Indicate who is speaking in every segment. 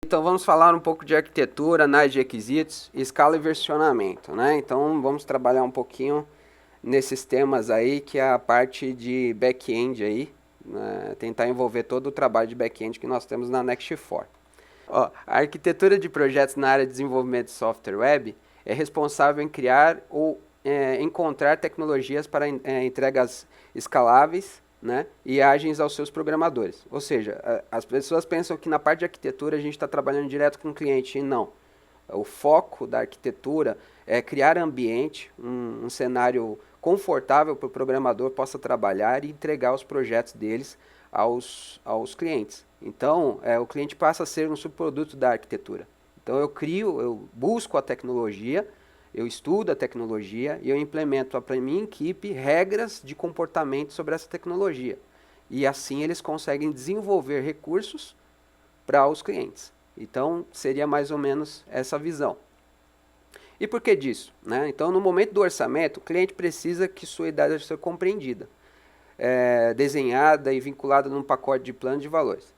Speaker 1: Então vamos falar um pouco de arquitetura, análise de requisitos, escala e versionamento, né? Então vamos trabalhar um pouquinho nesses temas aí, que é a parte de back-end aí, né? Tentar envolver todo o trabalho de back-end que nós temos na Next4. Ó, a arquitetura de projetos na área de desenvolvimento de software web é responsável em criar ou encontrar tecnologias para entregas escaláveis, né, e ágeis aos seus programadores. Ou seja, as pessoas pensam que na parte de arquitetura a gente está trabalhando direto com o cliente, e não. O foco da arquitetura é criar ambiente, um cenário confortável para o programador possa trabalhar e entregar os projetos deles aos clientes. Então, o cliente passa a ser um subproduto da arquitetura. Então, eu busco a tecnologia, eu estudo a tecnologia e eu implemento para a minha equipe regras de comportamento sobre essa tecnologia. E assim eles conseguem desenvolver recursos para os clientes. Então, seria mais ou menos essa visão. E por que disso? Né? Então, no momento do orçamento, o cliente precisa que sua ideia seja compreendida, desenhada e vinculada num pacote de plano de valores.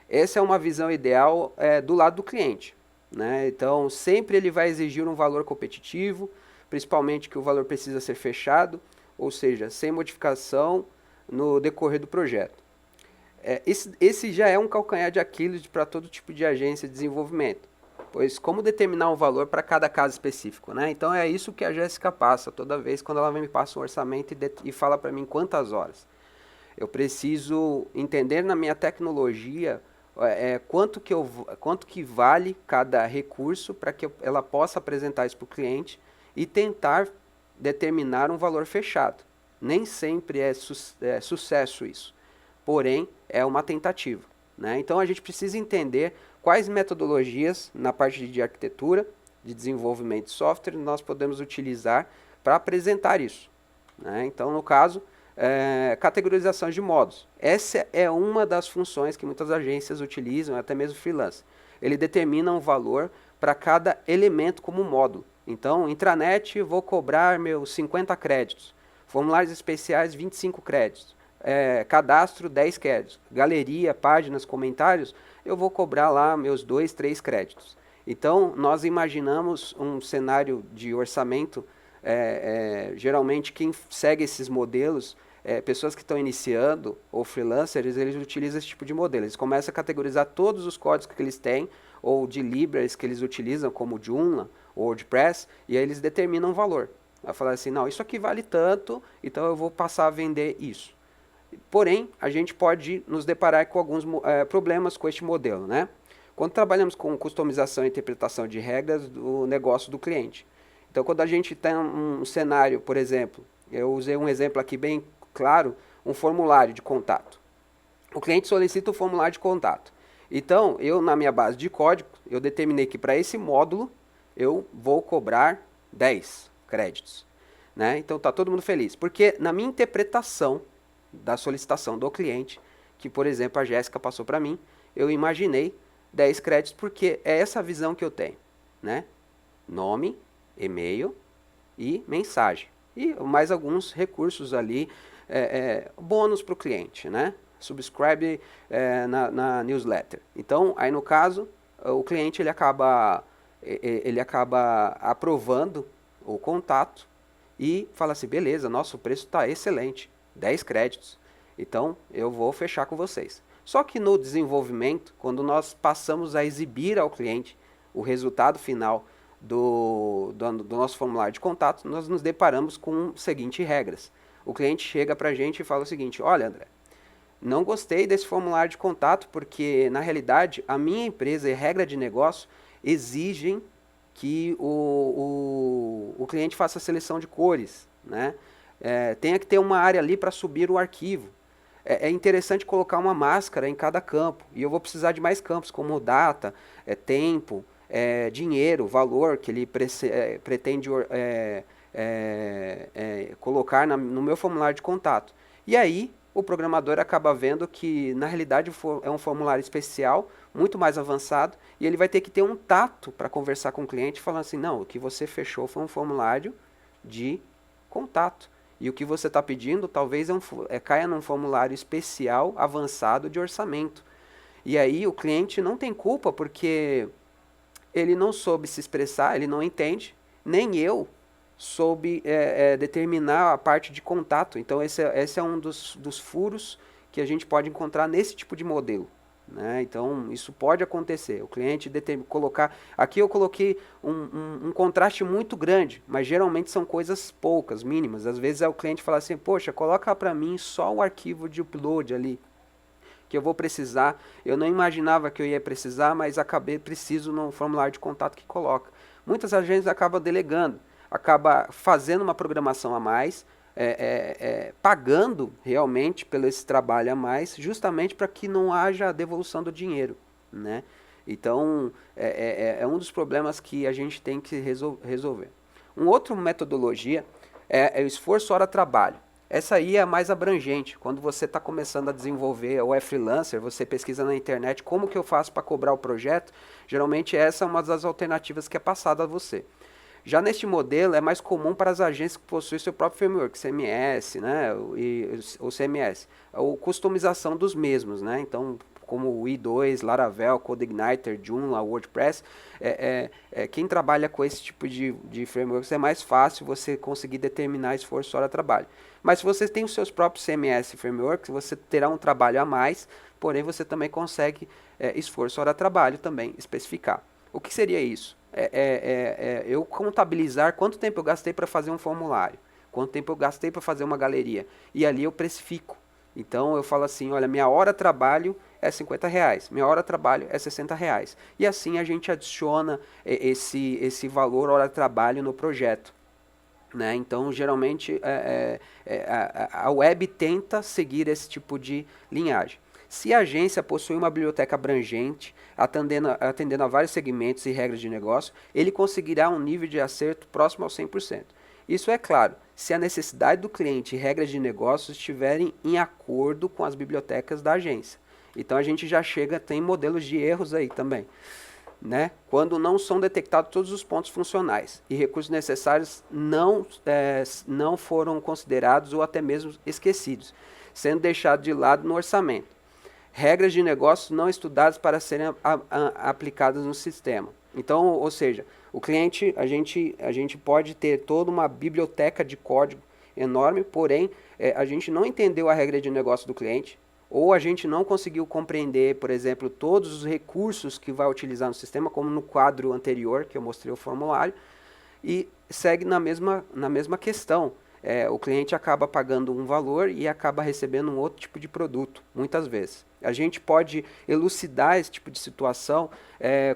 Speaker 1: Essa é uma visão ideal do lado do cliente. Né? Então, sempre ele vai exigir um valor competitivo, principalmente que o valor precisa ser fechado, ou seja, sem modificação no decorrer do projeto. Esse já é um calcanhar de Aquiles para todo tipo de agência de desenvolvimento, pois como determinar um valor para cada caso específico, né? Então é isso que a Jéssica passa toda vez quando ela me passa um orçamento e fala para mim quantas horas. Eu preciso entender na minha tecnologia quanto que vale cada recurso para que ela possa apresentar isso para o cliente e tentar determinar um valor fechado. Nem sempre é sucesso isso, porém é uma tentativa. Né? Então a gente precisa entender quais metodologias na parte de arquitetura, de desenvolvimento de software, nós podemos utilizar para apresentar isso. Né? Então, no caso, categorização de modos. Essa é uma das funções que muitas agências utilizam, até mesmo freelance. Ele determina um valor para cada elemento como módulo. Então, intranet, vou cobrar meus 50 créditos. Formulários especiais, 25 créditos. Cadastro, 10 créditos. Galeria, páginas, comentários, eu vou cobrar lá meus 2, 3 créditos. Então, nós imaginamos um cenário de orçamento, geralmente quem segue esses modelos, pessoas que estão iniciando ou freelancers, eles utilizam esse tipo de modelo. Eles começam a categorizar todos os códigos que eles têm, ou de libraries que eles utilizam, como Joomla ou WordPress, e aí eles determinam um valor. Vai falar assim, não, isso aqui vale tanto, então eu vou passar a vender isso. Porém, a gente pode nos deparar com alguns problemas com este modelo, né? Quando trabalhamos com customização e interpretação de regras do negócio do cliente. Então, quando a gente tem um cenário, por exemplo, eu usei um exemplo aqui bem claro, um formulário de contato. O cliente solicita o formulário de contato. Então, eu na minha base de código, eu determinei que para esse módulo, eu vou cobrar 10 créditos. Né? Então, está todo mundo feliz. Porque na minha interpretação da solicitação do cliente, que, por exemplo, a Jéssica passou para mim, eu imaginei 10 créditos porque é essa visão que eu tenho. Né? Nome, e-mail e mensagem. E mais alguns recursos ali, bônus para o cliente, né? Subscribe na newsletter. Então, aí no caso, o cliente ele acaba aprovando o contato e fala assim, beleza, nosso preço está excelente, 10 créditos, então eu vou fechar com vocês. Só que no desenvolvimento, quando nós passamos a exibir ao cliente o resultado final do nosso formulário de contato, nós nos deparamos com as seguintes regras. O cliente chega para a gente e fala o seguinte, olha André, não gostei desse formulário de contato porque, na realidade, a minha empresa e regra de negócio exigem que o cliente faça a seleção de cores, né? Tenha que ter uma área ali para subir o arquivo. É interessante colocar uma máscara em cada campo, e eu vou precisar de mais campos, como data, tempo, dinheiro, valor que ele pretende colocar no meu formulário de contato. E aí, o programador acaba vendo que, na realidade, é um formulário especial, muito mais avançado, e ele vai ter que ter um tato para conversar com o cliente, falando assim, não, o que você fechou foi um formulário de contato. E o que você está pedindo talvez caia num formulário especial, avançado de orçamento. E aí o cliente não tem culpa porque ele não soube se expressar, ele não entende, nem eu soube determinar a parte de contato. Então esse é um dos furos que a gente pode encontrar nesse tipo de modelo. Né? Então isso pode acontecer. O cliente colocar. Aqui eu coloquei um contraste muito grande, mas geralmente são coisas poucas, mínimas. Às vezes é o cliente falar assim, poxa, coloca para mim só o arquivo de upload ali, que eu vou precisar. Eu não imaginava que eu ia precisar, mas acabei preciso no formulário de contato que coloca. Muitas agências acabam delegando, acaba fazendo uma programação a mais, pagando realmente pelo esse trabalho a mais, justamente para que não haja a devolução do dinheiro, né? Então, é um dos problemas que a gente tem que resolver. Uma outra metodologia é o esforço hora-trabalho. Essa aí é a mais abrangente. Quando você está começando a desenvolver ou é freelancer, você pesquisa na internet como que eu faço para cobrar o projeto, geralmente essa é uma das alternativas que é passada a você. Já neste modelo é mais comum para as agências que possuem seu próprio framework, CMS, né, ou CMS, ou customização dos mesmos, né, então como o i2, Laravel, CodeIgniter, Joomla, WordPress, quem trabalha com esse tipo de frameworks é mais fácil você conseguir determinar esforço hora trabalho. Mas se você tem os seus próprios CMS frameworks, você terá um trabalho a mais, porém você também consegue esforço hora trabalho também especificar. O que seria isso? Eu contabilizar quanto tempo eu gastei para fazer um formulário, quanto tempo eu gastei para fazer uma galeria, e ali eu precifico. Então eu falo assim, olha, minha hora trabalho é R$50, minha hora trabalho é R$60. E assim a gente adiciona esse valor hora trabalho no projeto. Né? Então, geralmente, a web tenta seguir esse tipo de linhagem. Se a agência possui uma biblioteca abrangente, atendendo a vários segmentos e regras de negócio, ele conseguirá um nível de acerto próximo ao 100%. Isso é claro, se a necessidade do cliente e regras de negócio estiverem em acordo com as bibliotecas da agência. Então a gente já tem modelos de erros aí também. Né? Quando não são detectados todos os pontos funcionais e recursos necessários não foram considerados ou até mesmo esquecidos, sendo deixados de lado no orçamento. Regras de negócio não estudadas para serem aplicadas no sistema. Então, ou seja, o cliente, a gente pode ter toda uma biblioteca de código enorme, porém, a gente não entendeu a regra de negócio do cliente, ou a gente não conseguiu compreender, por exemplo, todos os recursos que vai utilizar no sistema, como no quadro anterior, que eu mostrei o formulário, e segue na mesma questão. O cliente acaba pagando um valor e acaba recebendo um outro tipo de produto, muitas vezes. A gente pode elucidar esse tipo de situação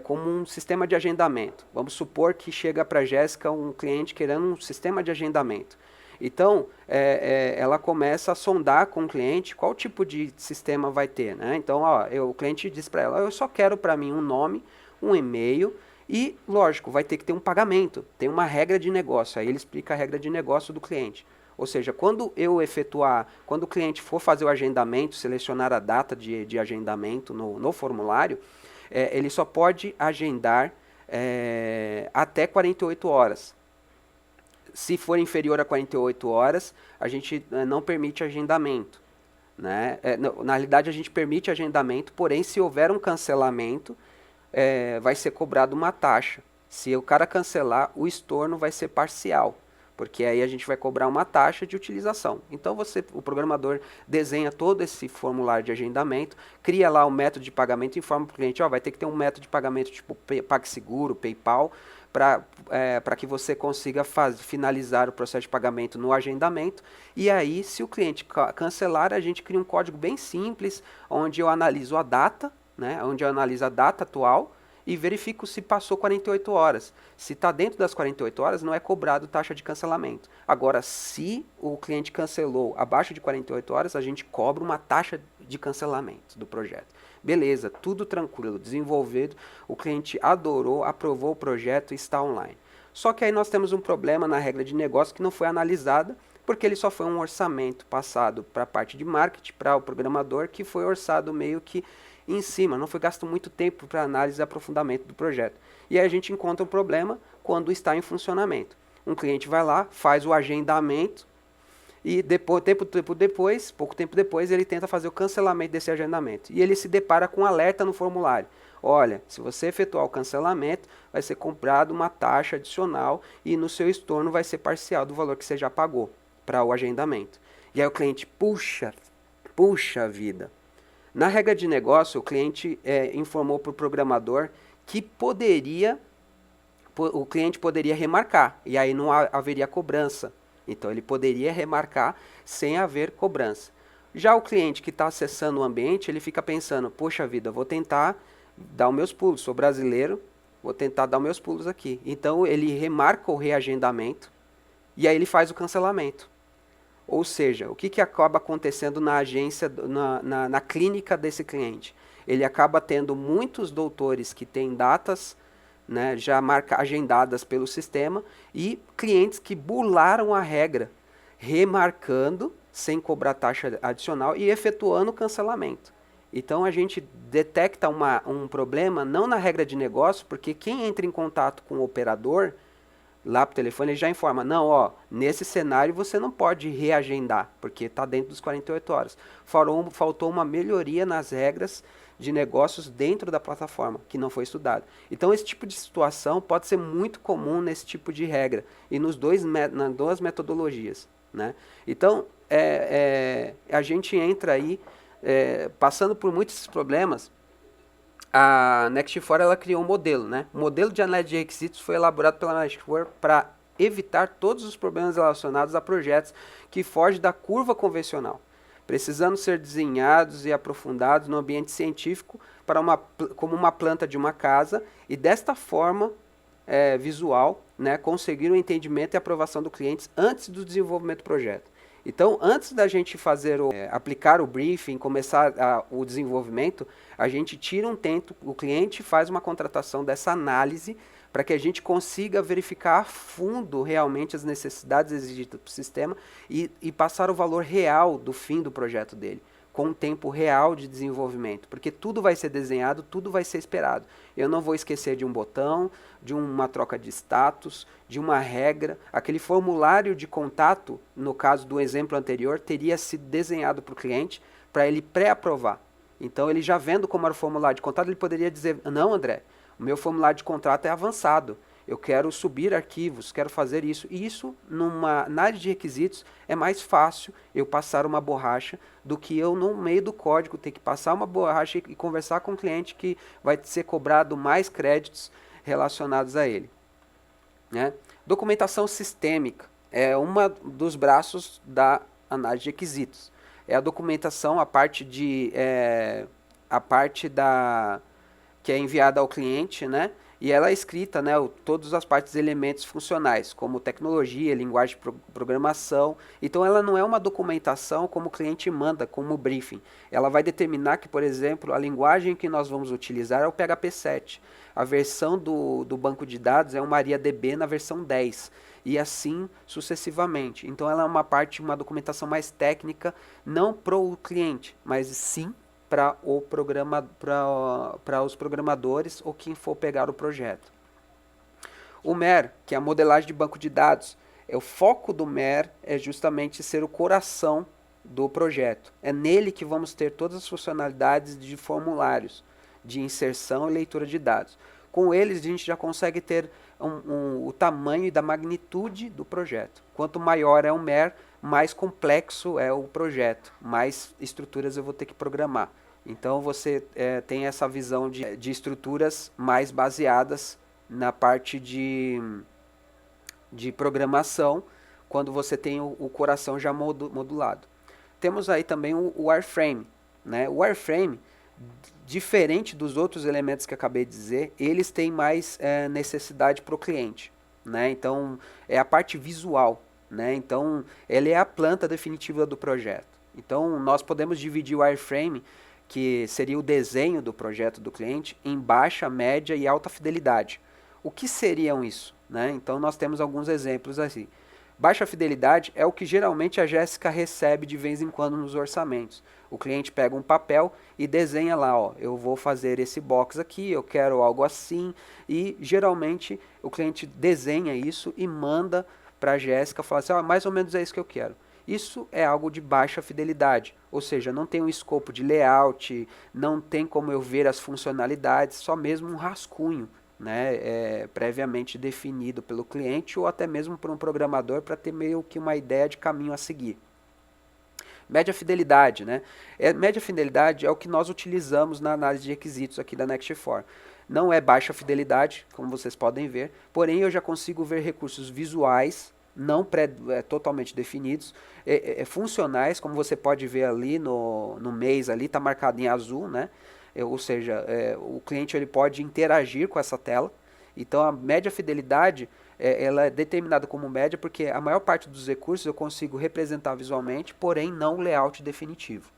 Speaker 1: como um sistema de agendamento. Vamos supor que chega para a Jéssica um cliente querendo um sistema de agendamento. Então, ela começa a sondar com o cliente qual tipo de sistema vai ter. Né? Então, o cliente diz para ela, eu só quero para mim um nome, um e-mail e, lógico, vai ter que ter um pagamento. Tem uma regra de negócio, aí ele explica a regra de negócio do cliente. Ou seja, quando o cliente for fazer o agendamento, selecionar a data de agendamento no formulário, ele só pode agendar até 48 horas. Se for inferior a 48 horas, a gente não permite agendamento. Né? Na realidade, a gente permite agendamento, porém, se houver um cancelamento, vai ser cobrado uma taxa. Se o cara cancelar, o estorno vai ser parcial, porque aí a gente vai cobrar uma taxa de utilização. Então, o programador desenha todo esse formulário de agendamento, cria lá o método de pagamento, informa para o cliente, vai ter que ter um método de pagamento tipo PagSeguro, PayPal, para que você consiga finalizar o processo de pagamento no agendamento. E aí, se o cliente cancelar, a gente cria um código bem simples, onde eu analiso a data, né, onde eu analiso a data atual e verifico se passou 48 horas. Se está dentro das 48 horas, não é cobrado taxa de cancelamento. Agora, se o cliente cancelou abaixo de 48 horas, a gente cobra uma taxa de cancelamento do projeto. Beleza, tudo tranquilo, desenvolvido, o cliente adorou, aprovou o projeto e está online. Só que aí nós temos um problema na regra de negócio que não foi analisada, porque ele só foi um orçamento passado para a parte de marketing, para o programador, que foi orçado meio que em cima, não foi gasto muito tempo para análise e aprofundamento do projeto. E aí a gente encontra um problema quando está em funcionamento. Um cliente vai lá, faz o agendamento, E pouco tempo depois, ele tenta fazer o cancelamento desse agendamento. E ele se depara com um alerta no formulário. Olha, se você efetuar o cancelamento, vai ser cobrado uma taxa adicional e no seu estorno vai ser parcial do valor que você já pagou para o agendamento. E aí o cliente, puxa vida. Na regra de negócio, o cliente informou para o programador que o cliente poderia remarcar, e aí não haveria cobrança. Então ele poderia remarcar sem haver cobrança. Já o cliente que está acessando o ambiente, ele fica pensando, poxa vida, vou tentar dar os meus pulos, sou brasileiro, vou tentar dar os meus pulos aqui. Então ele remarca o reagendamento e aí ele faz o cancelamento. Ou seja, o que acaba acontecendo na agência, na clínica desse cliente? Ele acaba tendo muitos doutores que têm datas, né, já agendadas pelo sistema e clientes que burlaram a regra, remarcando sem cobrar taxa adicional e efetuando o cancelamento. Então a gente detecta um problema não na regra de negócio, porque quem entra em contato com o operador lá pro telefone, ele já informa, não, ó, nesse cenário você não pode reagendar, porque está dentro dos 48 horas. Faltou uma melhoria nas regras de negócios dentro da plataforma, que não foi estudado. Então esse tipo de situação pode ser muito comum nesse tipo de regra, e nas duas metodologias. Né? Então, a gente entra aí, passando por muitos problemas. A Next4 ela criou um modelo, né? O modelo de análise de requisitos foi elaborado pela Next4 para evitar todos os problemas relacionados a projetos que fogem da curva convencional, precisando ser desenhados e aprofundados no ambiente científico como uma planta de uma casa, e desta forma visual, né, conseguir o entendimento e aprovação do cliente antes do desenvolvimento do projeto. Então, antes da gente aplicar o briefing, começar o desenvolvimento, a gente tira um tempo, o cliente faz uma contratação dessa análise para que a gente consiga verificar a fundo realmente as necessidades exigidas do sistema e passar o valor real do fim do projeto dele, com um tempo real de desenvolvimento, porque tudo vai ser desenhado, tudo vai ser esperado. Eu não vou esquecer de um botão, de uma troca de status, de uma regra. Aquele formulário de contato, no caso do exemplo anterior, teria sido desenhado para o cliente para ele pré-aprovar. Então, ele já vendo como era o formulário de contato, ele poderia dizer, não, André, o meu formulário de contrato é avançado, eu quero subir arquivos, quero fazer isso. E isso, na área de requisitos, é mais fácil eu passar uma borracha do que eu, no meio do código, ter que passar uma borracha e conversar com o cliente que vai ser cobrado mais créditos relacionados a ele. Né? Documentação sistêmica é um dos braços da análise de requisitos. É a documentação, a parte que é enviada ao cliente, né? E ela é escrita, né, todas as partes e elementos funcionais, como tecnologia, linguagem de programação. Então ela não é uma documentação como o cliente manda, como briefing. Ela vai determinar que, por exemplo, a linguagem que nós vamos utilizar é o PHP 7. A versão do banco de dados é o MariaDB na versão 10. E assim sucessivamente. Então ela é uma documentação mais técnica, não para o cliente, mas sim para os programadores ou quem for pegar o projeto. O MER, que é a modelagem de banco de dados, o foco do MER é justamente ser o coração do projeto. É nele que vamos ter todas as funcionalidades de formulários, de inserção e leitura de dados. Com eles a gente já consegue ter o tamanho e da magnitude do projeto. Quanto maior é o MER, mais complexo é o projeto, mais estruturas eu vou ter que programar. Então você tem essa visão de estruturas mais baseadas na parte de programação, quando você tem o coração já modulado. Temos aí também o wireframe. Né? O wireframe, diferente dos outros elementos que acabei de dizer, eles têm mais necessidade para o cliente. Né? Então é a parte visual. Né? Então ele é a planta definitiva do projeto. Então nós podemos dividir o wireframe, que seria o desenho do projeto do cliente, em baixa, média e alta fidelidade. O que seriam isso? Né? Então nós temos alguns exemplos assim. Baixa fidelidade é o que geralmente a Jéssica recebe de vez em quando nos orçamentos. O cliente pega um papel e desenha lá, ó, eu vou fazer esse box aqui, eu quero algo assim, e geralmente o cliente desenha isso e manda para a Jéssica, fala assim, mais ou menos é isso que eu quero. Isso é algo de baixa fidelidade, ou seja, não tem um escopo de layout, não tem como eu ver as funcionalidades, só mesmo um rascunho, né, previamente definido pelo cliente ou até mesmo por um programador para ter meio que uma ideia de caminho a seguir. Média fidelidade, né? Média fidelidade é o que nós utilizamos na análise de requisitos aqui da Next4. Não é baixa fidelidade, como vocês podem ver, porém eu já consigo ver recursos visuais, não totalmente definidos, funcionais, como você pode ver ali no mês, ali está marcado em azul, né? Ou seja, o cliente ele pode interagir com essa tela. Então a média fidelidade ela é determinada como média porque a maior parte dos recursos eu consigo representar visualmente, porém não o layout definitivo.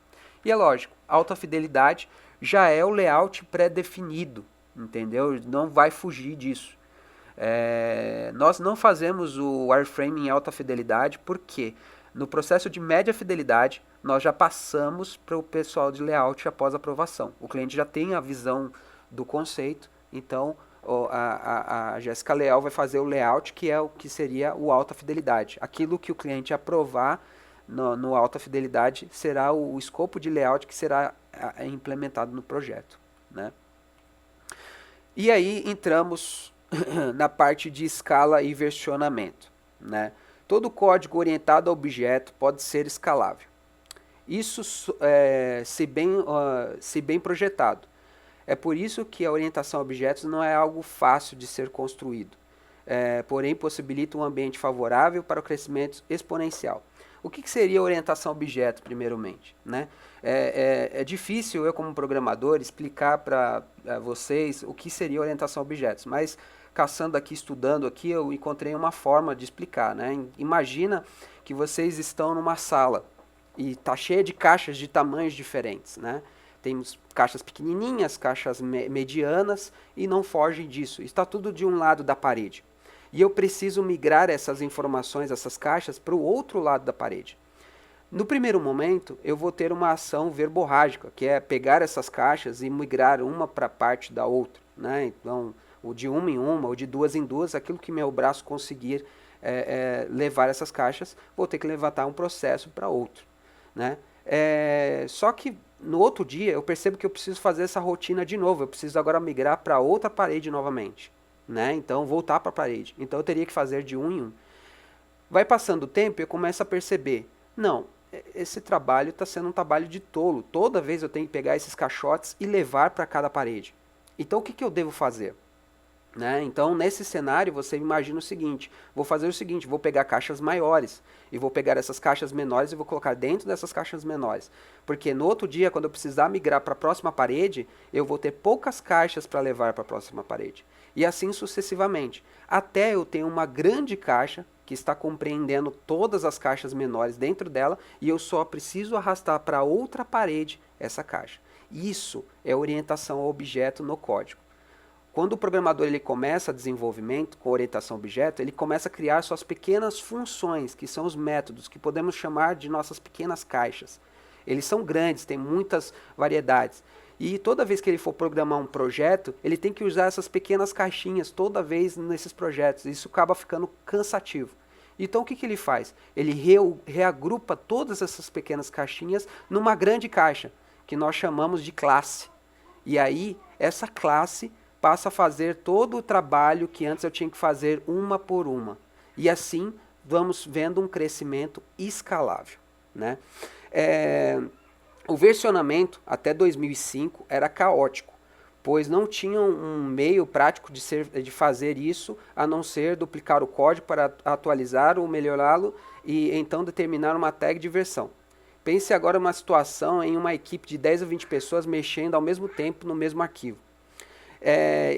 Speaker 1: E é lógico, alta fidelidade já é o layout pré-definido, entendeu? Não vai fugir disso. Nós não fazemos o wireframe em alta fidelidade porque no processo de média fidelidade nós já passamos para o pessoal de layout após aprovação. O cliente já tem a visão do conceito, então a Jéssica Leal vai fazer o layout, que é o que seria o alta fidelidade. Aquilo que o cliente aprovar no alta fidelidade será o escopo de layout que será implementado no projeto, né? E aí entramos na parte de escala e versionamento, né? Todo código orientado a objeto pode ser escalável. Isso se bem projetado. É por isso que a orientação a objetos não é algo fácil de ser construído, porém possibilita um ambiente favorável para o crescimento exponencial. O que seria orientação a objetos, primeiramente, né? É difícil eu, como programador, explicar para vocês o que seria orientação a objetos, mas caçando aqui, estudando aqui, eu encontrei uma forma de explicar, né? Imagina que vocês estão numa sala e está cheia de caixas de tamanhos diferentes, né? Temos caixas pequenininhas, caixas medianas e não fogem disso. Está tudo de um lado da parede. E eu preciso migrar essas informações, essas caixas, para o outro lado da parede. No primeiro momento, eu vou ter uma ação verborrágica, que é pegar essas caixas e migrar uma para a parte da outra, né? Então, ou de uma em uma, ou de duas em duas, aquilo que meu braço conseguir levar essas caixas, vou ter que levantar um processo para outro, né? Só que no outro dia eu percebo que eu preciso fazer essa rotina de novo, eu preciso agora migrar para outra parede novamente, né? Então voltar para a parede, então eu teria que fazer de um em um. Vai passando o tempo e eu começo a perceber, não, esse trabalho está sendo um trabalho de tolo, toda vez eu tenho que pegar esses caixotes e levar para cada parede. Então o que eu devo fazer? Né? Então, nesse cenário, você imagina o seguinte, vou fazer o seguinte, vou pegar caixas maiores, e vou pegar essas caixas menores e vou colocar dentro dessas caixas menores. Porque no outro dia, quando eu precisar migrar para a próxima parede, eu vou ter poucas caixas para levar para a próxima parede. E assim sucessivamente, até eu ter uma grande caixa, que está compreendendo todas as caixas menores dentro dela, e eu só preciso arrastar para outra parede essa caixa. Isso é orientação ao objeto no código. Quando o programador ele começa desenvolvimento com orientação a objeto, ele começa a criar suas pequenas funções, que são os métodos, que podemos chamar de nossas pequenas caixas. Eles são grandes, tem muitas variedades. E toda vez que ele for programar um projeto, ele tem que usar essas pequenas caixinhas toda vez nesses projetos. Isso acaba ficando cansativo. Então o que ele faz? Ele reagrupa todas essas pequenas caixinhas numa grande caixa, que nós chamamos de classe. E aí, essa classe passa a fazer todo o trabalho que antes eu tinha que fazer uma por uma. E assim vamos vendo um crescimento escalável, né? O versionamento até 2005 era caótico, pois não tinha um meio prático de fazer isso, a não ser duplicar o código para atualizar ou melhorá-lo e então determinar uma tag de versão. Pense agora uma situação em uma equipe de 10 a 20 pessoas mexendo ao mesmo tempo no mesmo arquivo.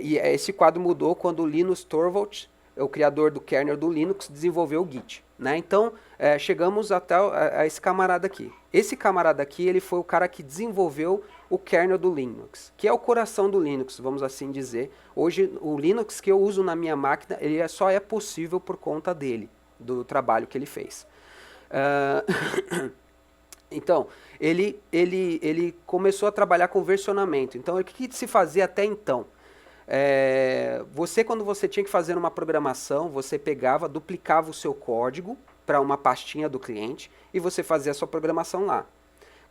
Speaker 1: E esse quadro mudou quando o Linus Torvalds, o criador do kernel do Linux, desenvolveu o Git, né? Então, chegamos até a esse camarada aqui. Esse camarada aqui, ele foi o cara que desenvolveu o kernel do Linux, que é o coração do Linux, vamos assim dizer. Hoje, o Linux que eu uso na minha máquina, ele só é possível por conta dele, do trabalho que ele fez. Então, ele começou a trabalhar com versionamento. Então, o que se fazia até então? Quando você tinha que fazer uma programação, você pegava, duplicava o seu código, para uma pastinha do cliente e você fazia a sua programação lá.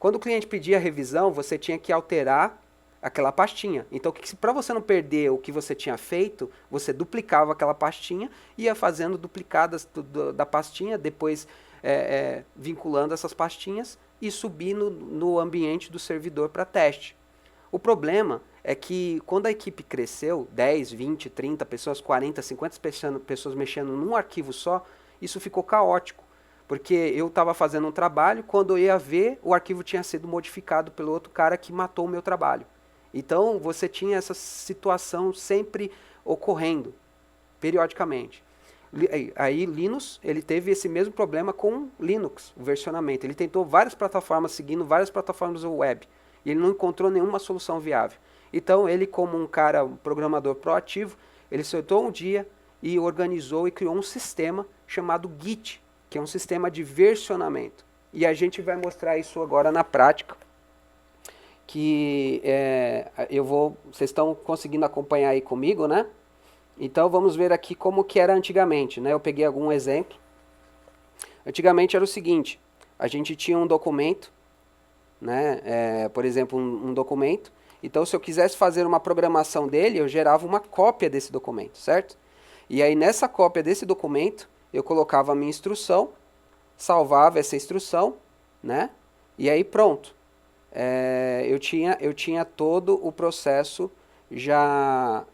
Speaker 1: Quando o cliente pedia revisão, você tinha que alterar aquela pastinha. Então, para você não perder o que você tinha feito, você duplicava aquela pastinha, ia fazendo duplicadas da pastinha, depois vinculando essas pastinhas e subindo no ambiente do servidor para teste. O problema é que quando a equipe cresceu, 10, 20, 30 pessoas, 40, 50 pessoas mexendo num arquivo só, isso ficou caótico. Porque eu estava fazendo um trabalho, quando eu ia ver, o arquivo tinha sido modificado pelo outro cara que matou o meu trabalho. Então, você tinha essa situação sempre ocorrendo, periodicamente. Aí, Linux, ele teve esse mesmo problema com Linux, o versionamento. Ele tentou várias plataformas, seguindo várias plataformas web, e ele não encontrou nenhuma solução viável. Então, ele, como um cara, um programador proativo, ele sentou um dia e organizou e criou um sistema chamado Git, que é um sistema de versionamento. E a gente vai mostrar isso agora na prática, que vocês estão conseguindo acompanhar aí comigo, né? Então vamos ver aqui como que era antigamente, né? Eu peguei algum exemplo. Antigamente era o seguinte, a gente tinha um documento, né? Por exemplo, um documento. Então, se eu quisesse fazer uma programação dele, eu gerava uma cópia desse documento, certo? E aí, nessa cópia desse documento, eu colocava a minha instrução, salvava essa instrução, né? E aí, pronto. Eu tinha todo o processo já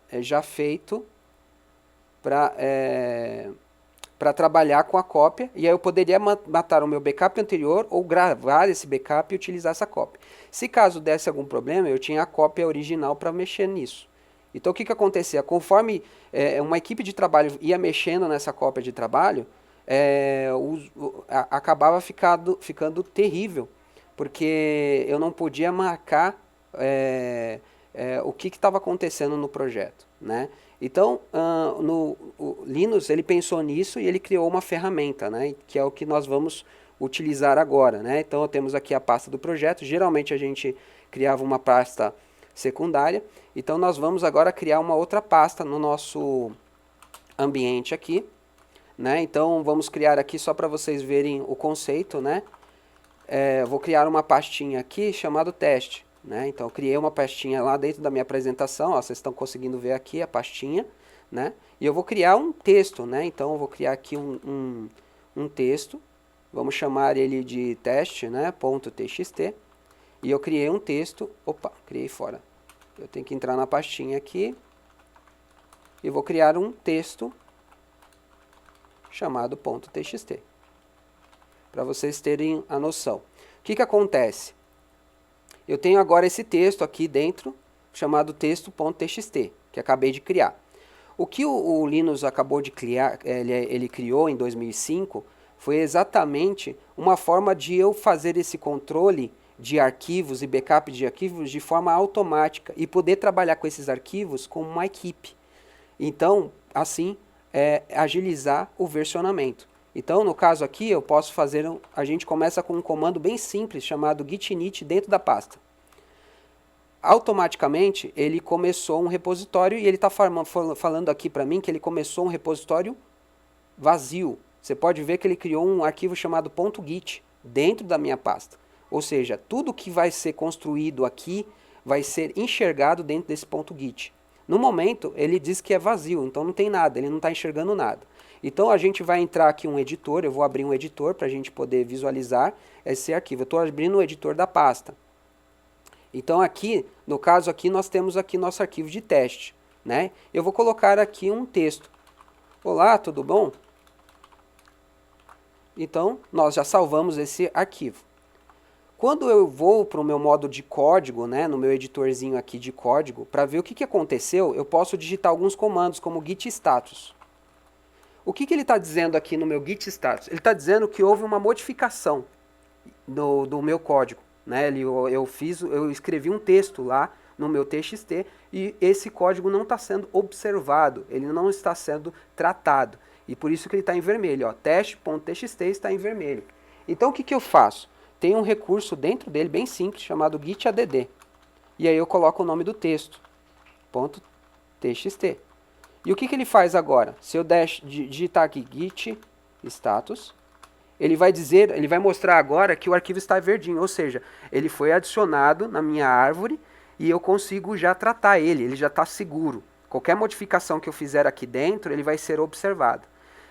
Speaker 1: feito para trabalhar com a cópia, e aí eu poderia matar o meu backup anterior ou gravar esse backup e utilizar essa cópia. Se caso desse algum problema, eu tinha a cópia original para mexer nisso. Então o que acontecia? Conforme uma equipe de trabalho ia mexendo nessa cópia de trabalho, acabava ficando terrível, porque eu não podia marcar o que estava acontecendo no projeto, né? Então, o Linus, ele pensou nisso e ele criou uma ferramenta, né? Que é o que nós vamos utilizar agora, né? Então, temos aqui a pasta do projeto. Geralmente, a gente criava uma pasta secundária. Então, nós vamos agora criar uma outra pasta no nosso ambiente aqui, né? Então, vamos criar aqui só para vocês verem o conceito, né? Vou criar uma pastinha aqui chamada teste. Né? Então, eu criei uma pastinha lá dentro da minha apresentação, ó, vocês estão conseguindo ver aqui a pastinha, né? E eu vou criar um texto, né? Então, eu vou criar aqui um texto, vamos chamar ele de teste, né? .txt, e eu criei um texto, criei fora. Eu tenho que entrar na pastinha aqui, e vou criar um texto chamado .txt, para vocês terem a noção. O que acontece? Eu tenho agora esse texto aqui dentro, chamado texto.txt, que acabei de criar. O que o Linus acabou de criar, ele criou em 2005, foi exatamente uma forma de eu fazer esse controle de arquivos e backup de arquivos de forma automática e poder trabalhar com esses arquivos como uma equipe. Então, assim, agilizar o versionamento. Então, no caso aqui, eu posso fazer, a gente começa com um comando bem simples, chamado git init dentro da pasta. Automaticamente, ele começou um repositório e ele está falando aqui para mim que ele começou um repositório vazio. Você pode ver que ele criou um arquivo chamado .git dentro da minha pasta. Ou seja, tudo que vai ser construído aqui vai ser enxergado dentro desse .git. No momento, ele diz que é vazio, então não tem nada, ele não está enxergando nada. Então a gente vai entrar aqui um editor, eu vou abrir um editor para a gente poder visualizar esse arquivo. Eu estou abrindo o editor da pasta. Então aqui, no caso aqui, nós temos aqui nosso arquivo de teste, né? Eu vou colocar aqui um texto. Olá, tudo bom? Então nós já salvamos esse arquivo. Quando eu vou para o meu modo de código, né, no meu editorzinho aqui de código, para ver o que aconteceu, eu posso digitar alguns comandos como git status. O que ele está dizendo aqui no meu git status? Ele está dizendo que houve uma modificação do meu código, né? Eu escrevi um texto lá no meu txt e esse código não está sendo observado, ele não está sendo tratado. E por isso que ele está em vermelho, ó, teste.txt está em vermelho. Então o que eu faço? Tem um recurso dentro dele bem simples chamado gitadd. E aí eu coloco o nome do texto, .txt. E o que ele faz agora? Se eu digitar aqui git status, ele vai dizer, ele vai mostrar agora que o arquivo está verdinho, ou seja, ele foi adicionado na minha árvore e eu consigo já tratar ele já está seguro. Qualquer modificação que eu fizer aqui dentro, ele vai ser observado.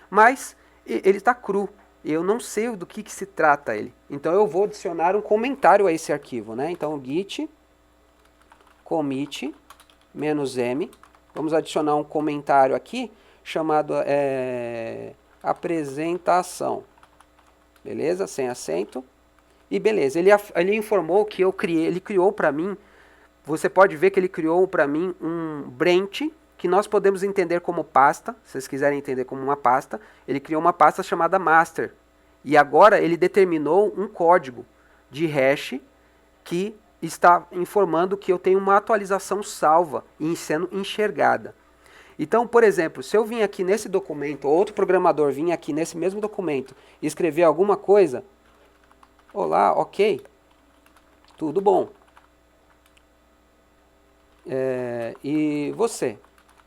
Speaker 1: Mas ele está cru, eu não sei do que se trata ele. Então eu vou adicionar um comentário a esse arquivo, né? Então git commit -m, vamos adicionar um comentário aqui chamado apresentação, beleza? Sem acento. E beleza, ele informou que eu criei, ele criou para mim, você pode ver que ele criou para mim um branch, que nós podemos entender como pasta, se vocês quiserem entender como uma pasta, ele criou uma pasta chamada master. E agora ele determinou um código de hash que está informando que eu tenho uma atualização salva e sendo enxergada. Então, por exemplo, se eu vim aqui nesse documento, ou outro programador vir aqui nesse mesmo documento e escrever alguma coisa, olá, ok, tudo bom. E você,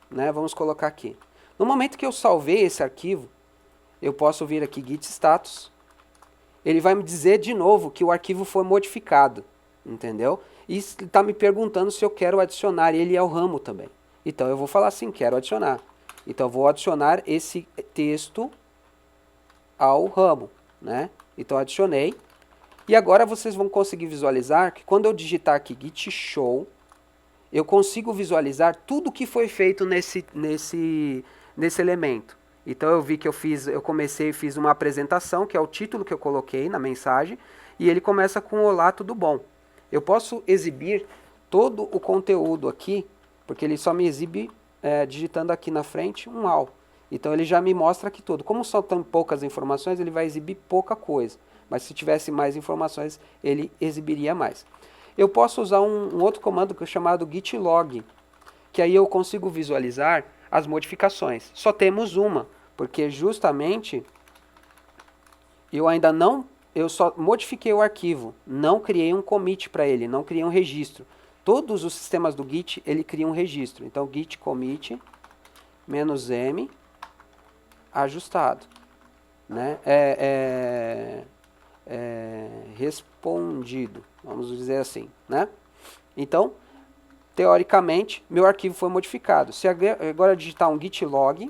Speaker 1: né? Vamos colocar aqui. No momento que eu salvei esse arquivo, eu posso vir aqui git status, ele vai me dizer de novo que o arquivo foi modificado, entendeu? E está me perguntando se eu quero adicionar ele ao ramo também. Então eu vou falar assim, quero adicionar. Então eu vou adicionar esse texto ao ramo, né? Então adicionei. E agora vocês vão conseguir visualizar que quando eu digitar aqui git show, eu consigo visualizar tudo que foi feito nesse elemento. Então eu vi que eu comecei e fiz uma apresentação, que é o título que eu coloquei na mensagem, e ele começa com olá, tudo bom. Eu posso exibir todo o conteúdo aqui, porque ele só me exibe digitando aqui na frente um all. Então ele já me mostra aqui tudo. Como só tão poucas informações, ele vai exibir pouca coisa. Mas se tivesse mais informações, ele exibiria mais. Eu posso usar um outro comando que é chamado git log, que aí eu consigo visualizar as modificações. Só temos uma, porque justamente eu só modifiquei o arquivo, não criei um commit para ele, não criei um registro. Todos os sistemas do Git, ele cria um registro. Então, git commit -m ajustado, né? Respondido, vamos dizer assim, né? Então, teoricamente, meu arquivo foi modificado. Se agora digitar um git log,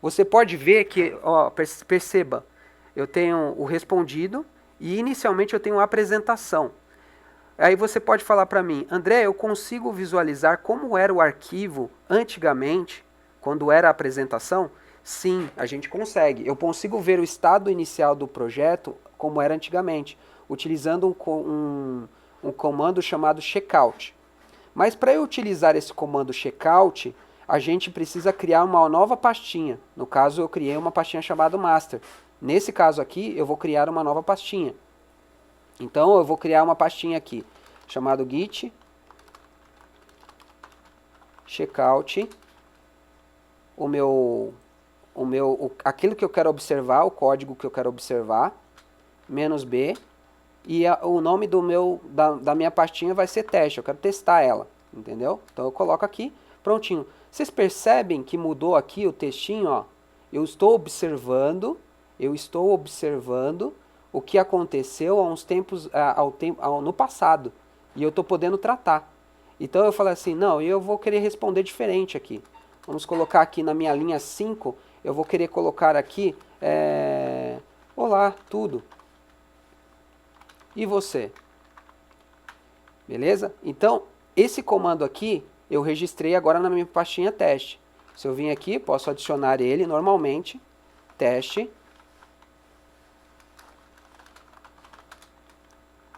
Speaker 1: você pode ver que, ó, perceba, eu tenho o respondido e inicialmente eu tenho a apresentação. Aí você pode falar para mim, André, eu consigo visualizar como era o arquivo antigamente, quando era a apresentação? Sim, a gente consegue. Eu consigo ver o estado inicial do projeto como era antigamente, utilizando um comando chamado checkout. Mas para eu utilizar esse comando checkout, a gente precisa criar uma nova pastinha. No caso, eu criei uma pastinha chamada master. Nesse caso aqui, eu vou criar uma nova pastinha. Então, eu vou criar uma pastinha aqui, chamado git checkout, aquilo que eu quero observar, o código que eu quero observar, -b, e o nome da minha pastinha vai ser teste, eu quero testar ela, entendeu? Então eu coloco aqui, prontinho. Vocês percebem que mudou aqui o textinho, ó? Eu estou observando o que aconteceu há uns tempos, no passado, e eu estou podendo tratar. Então eu falei assim, não, eu vou querer responder diferente aqui. Vamos colocar aqui na minha linha 5, eu vou querer colocar aqui, olá, tudo. E você? Beleza? Então, esse comando aqui, eu registrei agora na minha pastinha teste. Se eu vim aqui, posso adicionar ele normalmente, teste,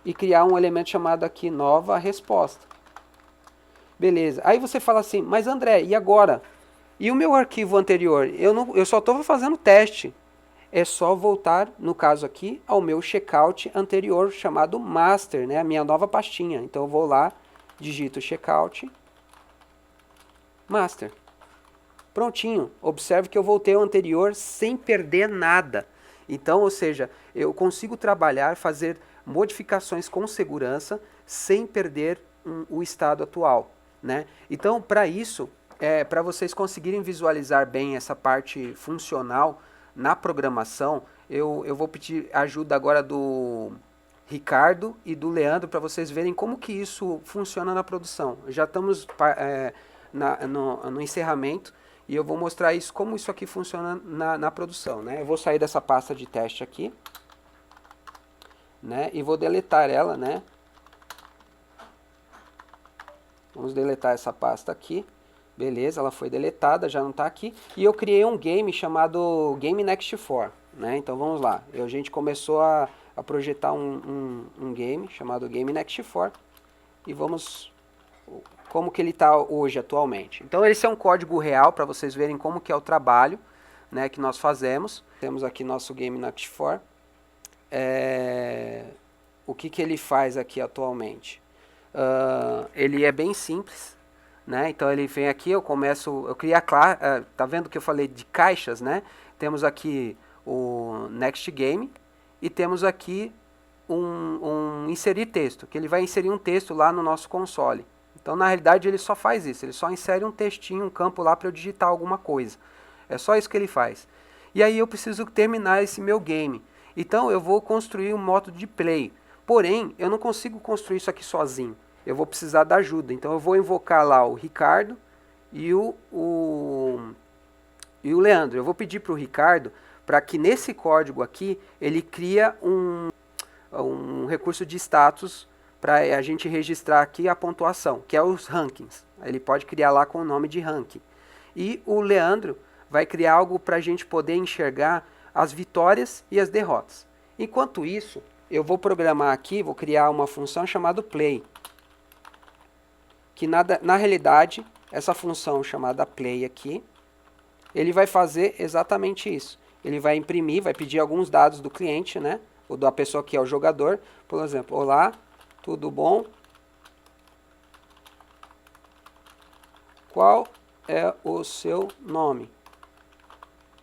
Speaker 1: e criar um elemento chamado aqui nova resposta. Beleza. Aí você fala assim, mas André, e agora? E o meu arquivo anterior? Eu só estou fazendo teste. É só voltar, no caso aqui, ao meu checkout anterior, chamado master, né? A minha nova pastinha. Então eu vou lá, digito checkout, master. Prontinho. Observe que eu voltei ao anterior sem perder nada. Então, ou seja, eu consigo trabalhar, fazer modificações com segurança, sem perder o estado atual, né? Então, para isso, para vocês conseguirem visualizar bem essa parte funcional na programação, eu vou pedir ajuda agora do Ricardo e do Leandro para vocês verem como que isso funciona na produção. Já estamos no encerramento e eu vou mostrar isso, como isso aqui funciona na produção, né? Eu vou sair dessa pasta de teste aqui, né? E vou deletar ela, né? Vamos deletar essa pasta aqui. Beleza, ela foi deletada, já não está aqui. E eu criei um game chamado Game Next 4, né? Então vamos lá. A gente começou a projetar um game chamado Game Next 4. E vamos... como que ele está hoje, atualmente. Então esse é um código real para vocês verem como que é o trabalho, né, que nós fazemos. Temos aqui nosso Game Next 4. O que ele faz aqui atualmente? Ele é bem simples, né? Então ele vem aqui, eu crio a classe, tá vendo que eu falei de caixas, né? Temos aqui o Next Game e temos aqui um inserir texto, que ele vai inserir um texto lá no nosso console. Então na realidade ele só faz isso, ele só insere um textinho, um campo lá para eu digitar alguma coisa. É só isso que ele faz. E aí eu preciso terminar esse meu game. Então eu vou construir um método de play. Porém, eu não consigo construir isso aqui sozinho. Eu vou precisar da ajuda. Então eu vou invocar lá o Ricardo e o Leandro. Eu vou pedir para o Ricardo para que nesse código aqui ele cria um recurso de status para a gente registrar aqui a pontuação, que é os rankings. Ele pode criar lá com o nome de ranking. E o Leandro vai criar algo para a gente poder enxergar as vitórias e as derrotas. Enquanto isso, eu vou programar aqui, vou criar uma função chamada play. Que na realidade, essa função chamada play aqui, ele vai fazer exatamente isso. Ele vai imprimir, vai pedir alguns dados do cliente, né? Ou da pessoa que é o jogador. Por exemplo, olá, tudo bom? Qual é o seu nome?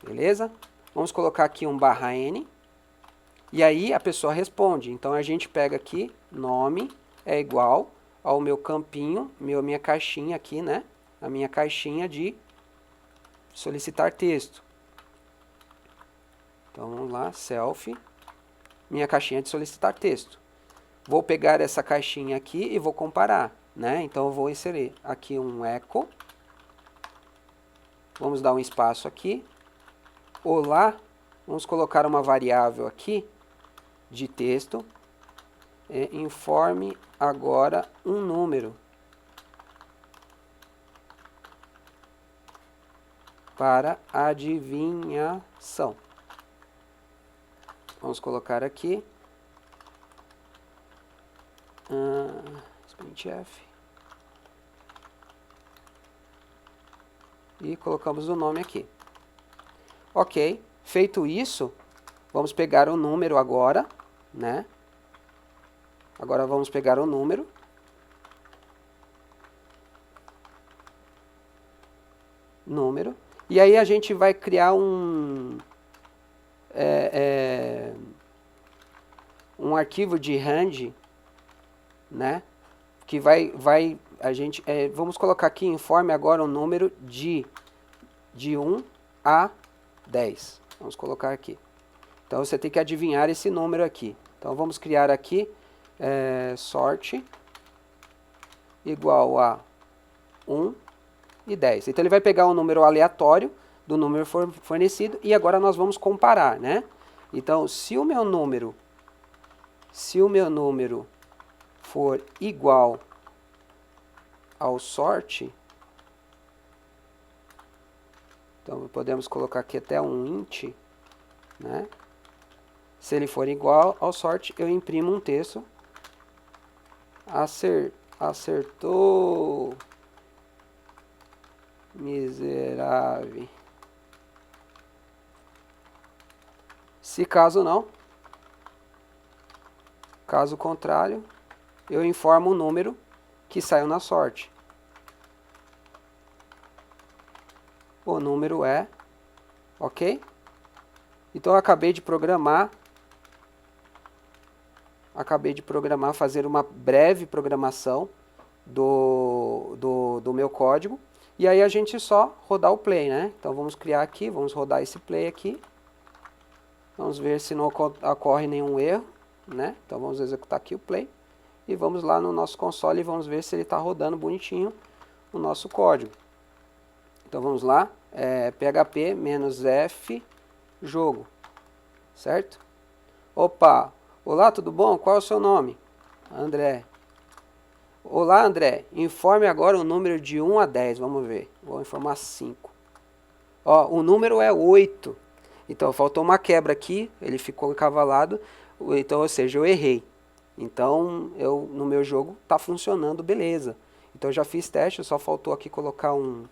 Speaker 1: Beleza? Vamos colocar aqui um /n. E aí a pessoa responde. Então a gente pega aqui, nome é igual ao meu campinho, minha caixinha aqui, né? A minha caixinha de solicitar texto. Então vamos lá, selfie, minha caixinha de solicitar texto. Vou pegar essa caixinha aqui e vou comparar, né? Então eu vou inserir aqui um echo. Vamos dar um espaço aqui. Olá, vamos colocar uma variável aqui de texto. Informe agora um número para adivinhação. Vamos colocar aqui printf e colocamos o nome aqui. Ok, feito isso, vamos pegar o número agora, né? Agora vamos pegar o número. E aí a gente vai criar um arquivo de range, né? Que vamos colocar aqui, informe agora um número de 1 a 10. Vamos colocar aqui. Então você tem que adivinhar esse número aqui. Então vamos criar aqui sorte igual a 1 e 10. Então ele vai pegar um número aleatório do número fornecido e agora nós vamos comparar, né? Então se o meu número for igual ao sorte, então podemos colocar aqui até um int, né? Se ele for igual ao sorte, eu imprimo um texto. Acertou, miserável. Se caso não, caso contrário, eu informo o número que saiu na sorte. O número é, ok? Então eu acabei de programar, fazer uma breve programação do meu código. E aí a gente só rodar o play, né? Então vamos criar aqui, vamos rodar esse play aqui. Vamos ver se não ocorre nenhum erro, né? Então vamos executar aqui o play. E vamos lá no nosso console e vamos ver se ele está rodando bonitinho o nosso código. Então vamos lá, php-f jogo, certo? Opa, olá, tudo bom? Qual é o seu nome? André. Olá, André, informe agora o número de 1 a 10, vamos ver. Vou informar 5. Ó, o número é 8. Então faltou uma quebra aqui, ele ficou encavalado, então, ou seja, eu errei. Então, no meu jogo está funcionando, beleza. Então eu já fiz teste, só faltou aqui colocar um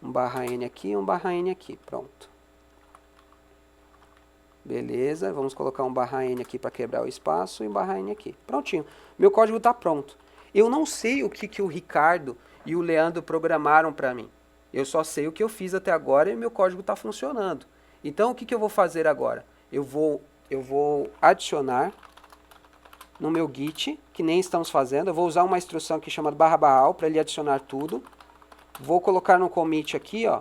Speaker 1: /n aqui e um /n aqui, pronto. Beleza, vamos colocar um /n aqui para quebrar o espaço e um /n aqui. Prontinho, meu código está pronto. Eu não sei o que o Ricardo e o Leandro programaram para mim. Eu só sei o que eu fiz até agora e meu código está funcionando. Então o que eu vou fazer agora? Eu vou adicionar no meu Git, que nem estamos fazendo. Eu vou usar uma instrução aqui chamada /all para ele adicionar tudo. Vou colocar no commit aqui, ó,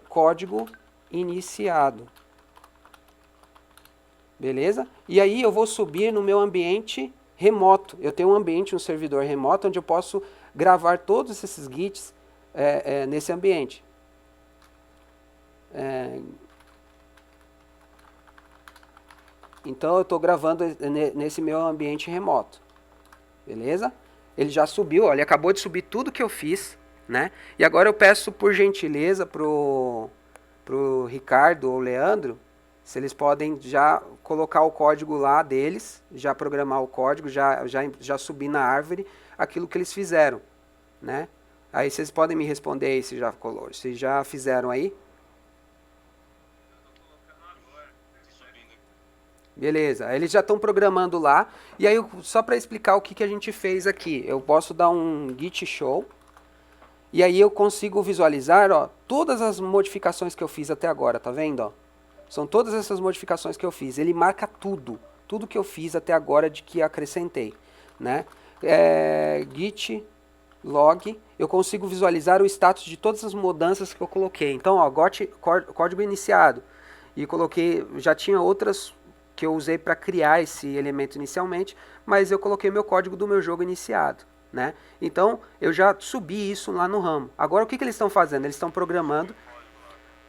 Speaker 1: código iniciado. Beleza? E aí eu vou subir no meu ambiente remoto. Eu tenho um ambiente, um servidor remoto, onde eu posso gravar todos esses Gits nesse ambiente. Então eu estou gravando nesse meu ambiente remoto. Beleza? Ele já subiu, ó, ele acabou de subir tudo que eu fiz, né? E agora eu peço por gentileza pro Ricardo ou Leandro, se eles podem já colocar o código lá deles, já programar o código, já subir na árvore aquilo que eles fizeram, né? Aí vocês podem me responder aí se já fizeram aí. Beleza, eles já estão programando lá. E aí, só para explicar o que a gente fez aqui, eu posso dar um git show. E aí eu consigo visualizar, ó, todas as modificações que eu fiz até agora, tá vendo? Ó? São todas essas modificações que eu fiz. Ele marca tudo que eu fiz até agora de que acrescentei, né? Git log, eu consigo visualizar o status de todas as mudanças que eu coloquei. Então, ó, código iniciado. E coloquei, já tinha outras que eu usei para criar esse elemento inicialmente, mas eu coloquei meu código do meu jogo iniciado, né? Então, eu já subi isso lá no ramo. Agora, o que eles estão fazendo? Eles estão programando.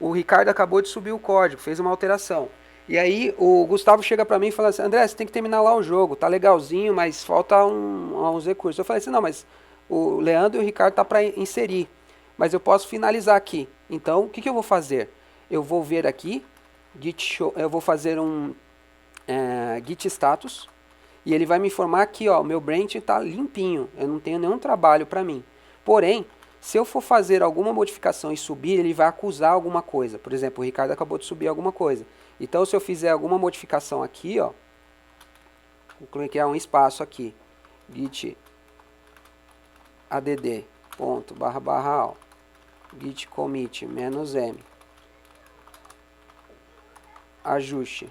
Speaker 1: O Ricardo acabou de subir o código, fez uma alteração. E aí, o Gustavo chega para mim e fala assim, André, você tem que terminar lá o jogo, tá legalzinho, mas falta uns recursos. Eu falei assim, não, mas o Leandro e o Ricardo tá para inserir, mas eu posso finalizar aqui. Então, o que eu vou fazer? Eu vou ver aqui, git show, eu vou fazer um git status, e ele vai me informar que o meu branch está limpinho, eu não tenho nenhum trabalho para mim. Porém, se eu for fazer alguma modificação e subir, ele vai acusar alguma coisa. Por exemplo, o Ricardo acabou de subir alguma coisa. Então, se eu fizer alguma modificação aqui, ó, vou criar um espaço aqui, git add ponto /all git commit -m ajuste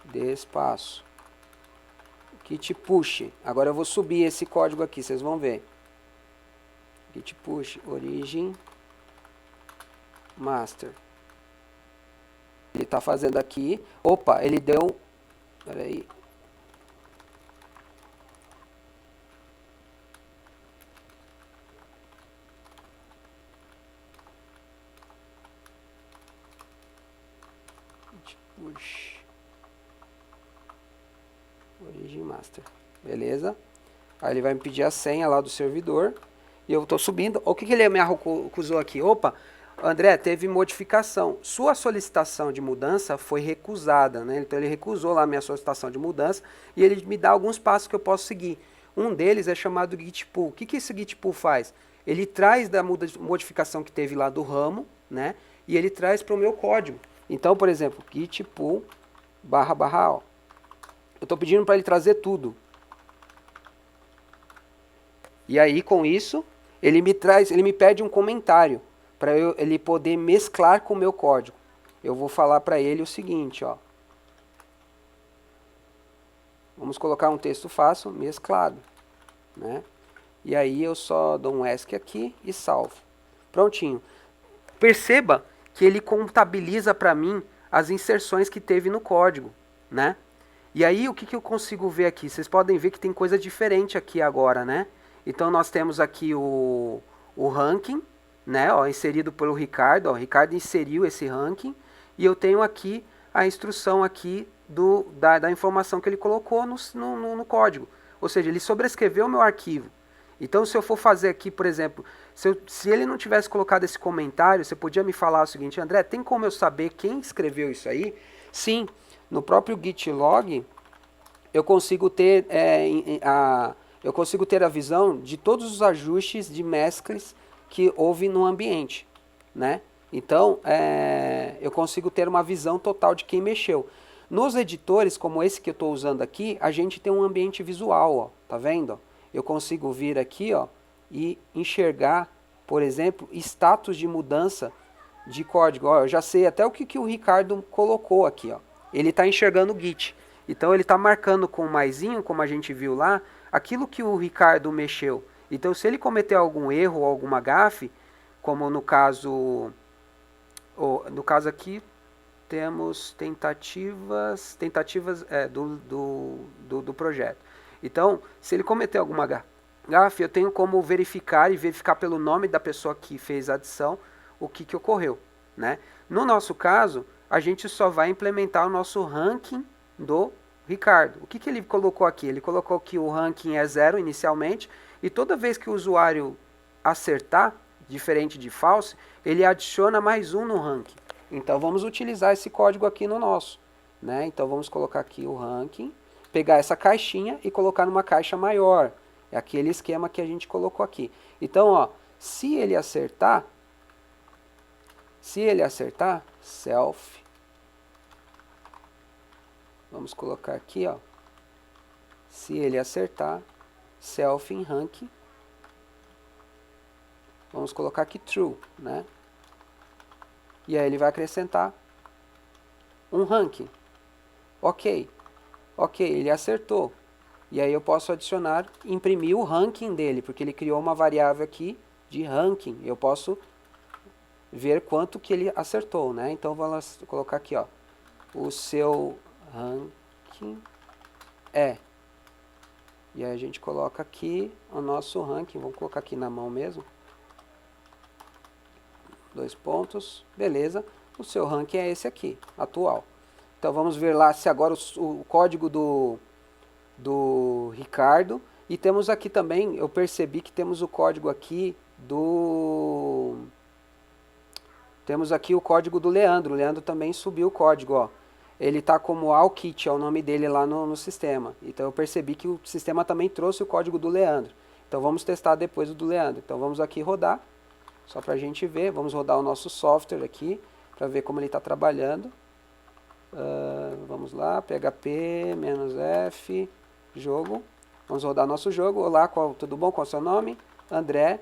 Speaker 1: de espaço git push. Agora eu vou subir esse código aqui, vocês vão ver. Git push origin master. Ele está fazendo aqui. Opa, ele deu. Peraí. Git push origin master. Beleza? Aí ele vai me pedir a senha lá do servidor. E eu estou subindo. O que ele me acusou aqui? Opa, André, teve modificação. Sua solicitação de mudança foi recusada, né? Então ele recusou lá a minha solicitação de mudança e ele me dá alguns passos que eu posso seguir. Um deles é chamado git pull. O que esse git pull faz? Ele traz da modificação que teve lá do ramo, né? E ele traz para o meu código. Então, por exemplo, git pull /all. Eu estou pedindo para ele trazer tudo. E aí, com isso, ele me pede um comentário para ele poder mesclar com o meu código. Eu vou falar para ele o seguinte, ó. Vamos colocar um texto fácil, mesclado, né? E aí eu só dou um ESC aqui e salvo. Prontinho. Perceba que ele contabiliza para mim as inserções que teve no código, né? E aí o que, que eu consigo ver aqui? Vocês podem ver que tem coisa diferente aqui agora, né? Então nós temos aqui o ranking, né? Ó, inserido pelo Ricardo. Ó, o Ricardo inseriu esse ranking e eu tenho aqui a instrução aqui da informação que ele colocou no código. Ou seja, ele sobrescreveu o meu arquivo. Então, se eu for fazer aqui, por exemplo, se ele não tivesse colocado esse comentário, você podia me falar o seguinte: André, tem como eu saber quem escreveu isso aí? Sim, no próprio Git log, eu consigo ter a visão de todos os ajustes de mesclas que houve no ambiente, né? Então, eu consigo ter uma visão total de quem mexeu. Nos editores, como esse que eu estou usando aqui, a gente tem um ambiente visual, ó, tá vendo? Eu consigo vir aqui, ó, e enxergar, por exemplo, status de mudança de código. Ó, eu já sei até o que o Ricardo colocou aqui, ó. Ele está enxergando o Git. Então ele está marcando com o maisinho, como a gente viu lá, aquilo que o Ricardo mexeu. Então se ele cometer algum erro ou alguma gafe, como no caso aqui temos tentativas do projeto. Então, se ele cometer alguma gafe, eu tenho como verificar e verificar pelo nome da pessoa que fez a adição o que ocorreu, né? No nosso caso, a gente só vai implementar o nosso ranking do Ricardo. O que ele colocou aqui? Ele colocou que o ranking é 0 inicialmente e toda vez que o usuário acertar, diferente de false, ele adiciona mais um no ranking. Então vamos utilizar esse código aqui no nosso, né? Então vamos colocar aqui o ranking, pegar essa caixinha e colocar numa caixa maior. É aquele esquema que a gente colocou aqui. Então, ó, se ele acertar, self, vamos colocar aqui, ó, se ele acertar, self em ranking, vamos colocar aqui true, né? E aí ele vai acrescentar um ranking. Ok, ele acertou. E aí eu posso adicionar, imprimir o ranking dele, porque ele criou uma variável aqui de ranking. Eu posso ver quanto que ele acertou, né? Então vamos colocar aqui, ó, o seu ranking é. E aí a gente coloca aqui o nosso ranking, vamos colocar aqui na mão mesmo. 2 pontos, beleza. O seu ranking é esse aqui, atual. Então vamos ver lá se agora o código do Ricardo. E temos aqui também, eu percebi que temos o código aqui temos aqui o código do Leandro. O Leandro também subiu o código, ó. Ele está como Alkit, é o nome dele lá no sistema. Então eu percebi que o sistema também trouxe o código do Leandro. Então vamos testar depois o do Leandro. Então vamos aqui rodar, só para a gente ver. Vamos rodar o nosso software aqui, para ver como ele está trabalhando. Vamos lá, PHP, -F, jogo. Vamos rodar nosso jogo. Olá, tudo bom? Qual é o seu nome? André.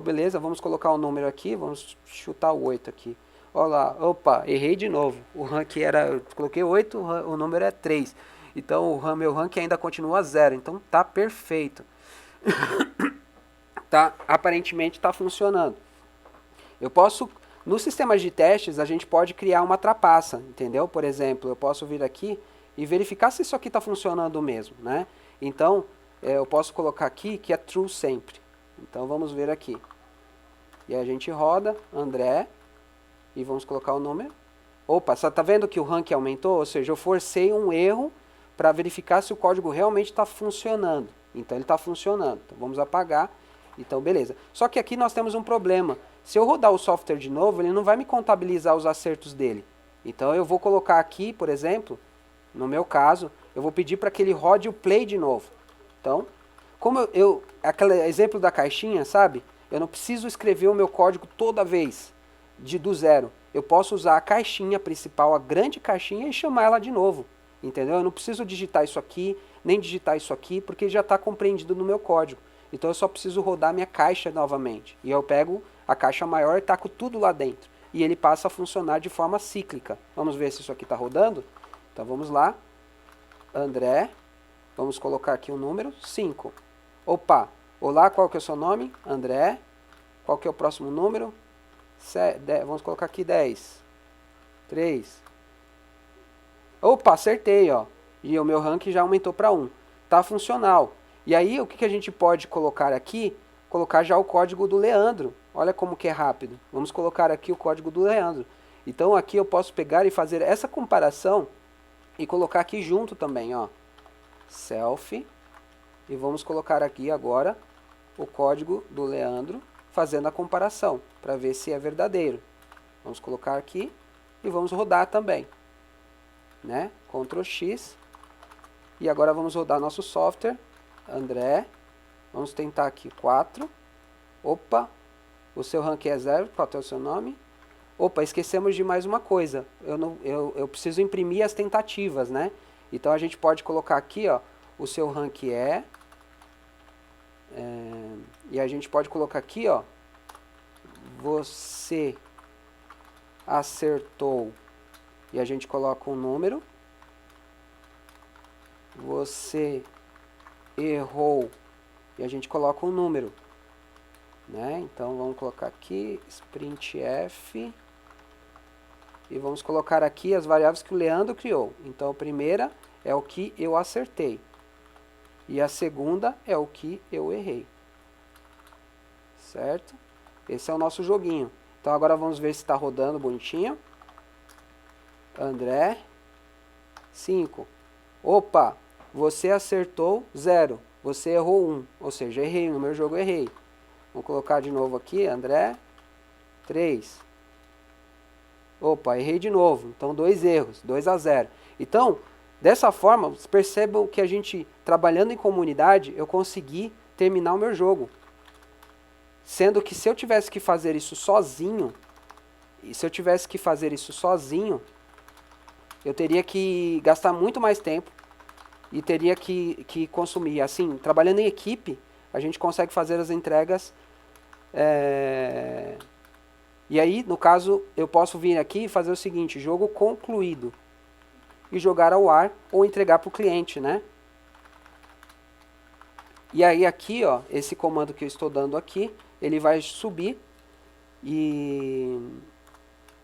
Speaker 1: Beleza, vamos colocar um número aqui, vamos chutar o 8 aqui. Olá, opa, errei de novo. O rank eu coloquei 8, o número é 3. Então meu rank ainda continua 0, então tá perfeito. Tá, aparentemente está funcionando. Eu posso, nos sistemas de testes, a gente pode criar uma trapaça, entendeu? Por exemplo, eu posso vir aqui e verificar se isso aqui está funcionando mesmo, né? Então, eu posso colocar aqui que é true sempre. Então, vamos ver aqui. E a gente roda, André, e vamos colocar o número. Opa, você está vendo que o rank aumentou? Ou seja, eu forcei um erro para verificar se o código realmente está funcionando. Então, ele está funcionando. Então, vamos apagar. Então, beleza. Só que aqui nós temos um problema. Se eu rodar o software de novo, ele não vai me contabilizar os acertos dele. Então, eu vou colocar aqui, por exemplo, no meu caso, eu vou pedir para que ele rode o play de novo. Então, como aquele exemplo da caixinha, sabe? Eu não preciso escrever o meu código toda vez, do zero. Eu posso usar a caixinha principal, a grande caixinha, e chamar ela de novo. Entendeu? Eu não preciso digitar isso aqui, nem digitar isso aqui, porque já está compreendido no meu código. Então eu só preciso rodar minha caixa novamente. E eu pego a caixa maior e taco tudo lá dentro. E ele passa a funcionar de forma cíclica. Vamos ver se isso aqui está rodando? Então vamos lá. André. Vamos colocar aqui o número 5. Opa. Olá, qual que é o seu nome? André. Qual que é o próximo número? Vamos colocar aqui 10. 3. Opa, acertei, ó. E o meu ranking já aumentou para 1. Tá funcional. E aí, o que a gente pode colocar aqui? Colocar já o código do Leandro. Olha como que é rápido. Vamos colocar aqui o código do Leandro. Então, aqui eu posso pegar e fazer essa comparação e colocar aqui junto também, ó. Self. E vamos colocar aqui agora o código do Leandro fazendo a comparação, para ver se é verdadeiro. Vamos colocar aqui e vamos rodar também. Né? Ctrl X. E agora vamos rodar nosso software. André. Vamos tentar aqui 4. Opa. O seu rank é 0. Qual é o seu nome? Opa, esquecemos de mais uma coisa. Eu preciso imprimir as tentativas, né? Então a gente pode colocar aqui, ó. O seu rank é... e a gente pode colocar aqui, ó. Você acertou. E a gente coloca um número. Você errou. E a gente coloca um número. Né? Então vamos colocar aqui sprintf. E vamos colocar aqui as variáveis que o Leandro criou. Então a primeira é o que eu acertei. E a segunda é o que eu errei. Certo? Esse é o nosso joguinho. Então agora vamos ver se está rodando bonitinho. André. 5. Opa, você acertou 0. Você errou 1. Ou seja, errei. No meu jogo eu errei. Vamos colocar de novo aqui, André. 3. Opa, errei de novo. Então 2 erros. 2-0. Então, dessa forma, vocês percebam que a gente, trabalhando em comunidade, eu consegui terminar o meu jogo. Sendo que se eu tivesse que fazer isso sozinho, eu teria que gastar muito mais tempo e teria que consumir. Assim, trabalhando em equipe, a gente consegue fazer as entregas. E aí, no caso, eu posso vir aqui e fazer o seguinte, jogo concluído. E jogar ao ar ou entregar para o cliente, né? E aí aqui, ó, esse comando que eu estou dando aqui, ele vai subir e...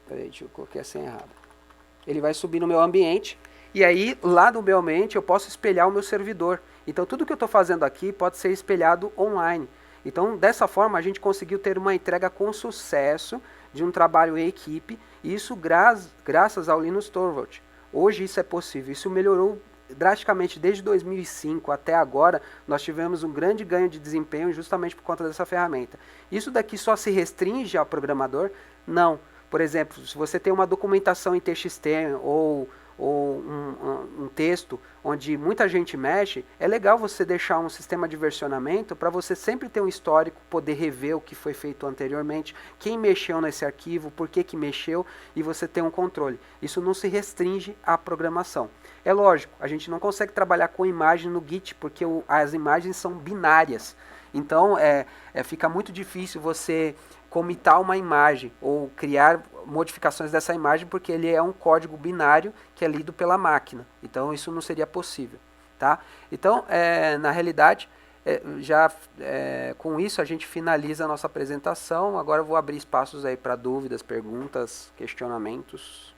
Speaker 1: Peraí, eu coloquei a senha errada. Ele vai subir no meu ambiente e aí lá no meu ambiente eu posso espelhar o meu servidor. Então tudo que eu estou fazendo aqui pode ser espelhado online. Então dessa forma a gente conseguiu ter uma entrega com sucesso de um trabalho em equipe, e isso graças ao Linus Torvalds. Hoje isso é possível, isso melhorou drasticamente desde 2005 até agora. Nós tivemos um grande ganho de desempenho justamente por conta dessa ferramenta. Isso daqui só se restringe ao programador? Não. Por exemplo, se você tem uma documentação em TXT ou um texto onde muita gente mexe, é legal você deixar um sistema de versionamento para você sempre ter um histórico, poder rever o que foi feito anteriormente, quem mexeu nesse arquivo, por que mexeu, e você ter um controle. Isso não se restringe à programação. É lógico, a gente não consegue trabalhar com imagem no Git, porque as imagens são binárias. Então, fica muito difícil você comitar uma imagem ou criar modificações dessa imagem, porque ele é um código binário que é lido pela máquina. Então, isso não seria possível. Tá? Então, na realidade, com isso a gente finaliza a nossa apresentação. Agora eu vou abrir espaços aí para dúvidas, perguntas, questionamentos.